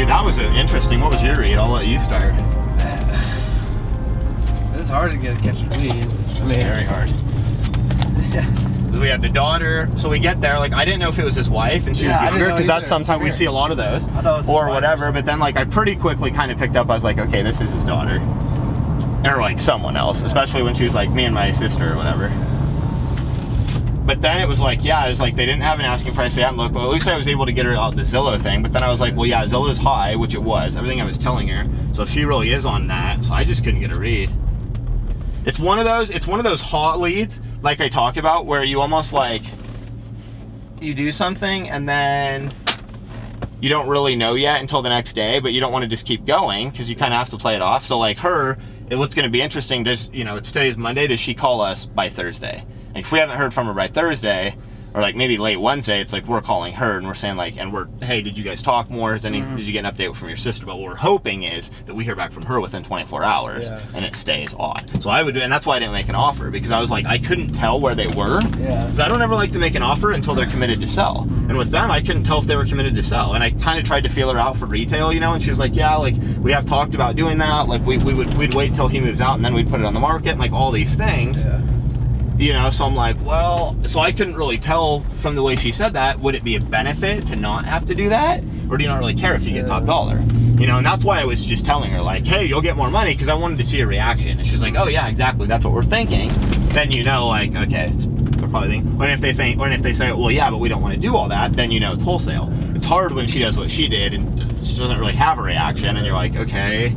dude, that was interesting. What was your read? I'll let you start. It's hard to catch a lead. I mean, very hard. Yeah. We had the daughter, so we get there, like, I didn't know if it was his wife and she was younger, because that's sometimes we see a lot of those, or whatever, but then, like, I pretty quickly kind of picked up, I was like, okay, this is his daughter, or, like, someone else, especially when she was, like, me and my sister or whatever. But then it was like, yeah, it was like, they didn't have an asking price, they hadn't looked, well, at least I was able to get her out the Zillow thing, but then I was like, well, yeah, Zillow's high, which it was, everything I was telling her, so if she really is on that, so I just couldn't get a read. It's one of those hot leads, like I talk about, where you almost like, you do something and then you don't really know yet until the next day, but you don't want to just keep going because you kind of have to play it off. So like her, what's going to be interesting, does, you know, it's today's Monday, does she call us by Thursday? Like if we haven't heard from her by Thursday, or like maybe late Wednesday, it's like we're calling her and we're saying like, hey, did you guys talk more? Did you get an update from your sister? But what we're hoping is that we hear back from her within 24 hours and it stays on. So I would do, and that's why I didn't make an offer, because I was like, I couldn't tell where they were. Because I don't ever like to make an offer until they're committed to sell. And with them, I couldn't tell if they were committed to sell. And I kind of tried to feel her out for retail, you know, and she was like, yeah, like we have talked about doing that. Like we'd wait till he moves out and then we'd put it on the market and like all these things. You know, so I'm like, well, so I couldn't really tell from the way she said that, would it be a benefit to not have to do that? Or do you not really care if you get top dollar? You know, and that's why I was just telling her like, hey, you'll get more money, because I wanted to see a reaction. And she's like, oh yeah, exactly, that's what we're thinking. Then you know, like, okay, they're probably thinking, or if they say, well, yeah, but we don't want to do all that, then you know it's wholesale. It's hard when she does what she did and she doesn't really have a reaction, and you're like, okay.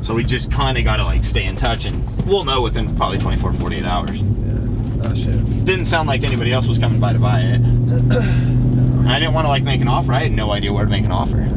So we just kind of got to like stay in touch, and we'll know within probably 24, 48 hours. Oh shit. Didn't sound like anybody else was coming by to buy it. I didn't want to like make an offer. I had no idea where to make an offer.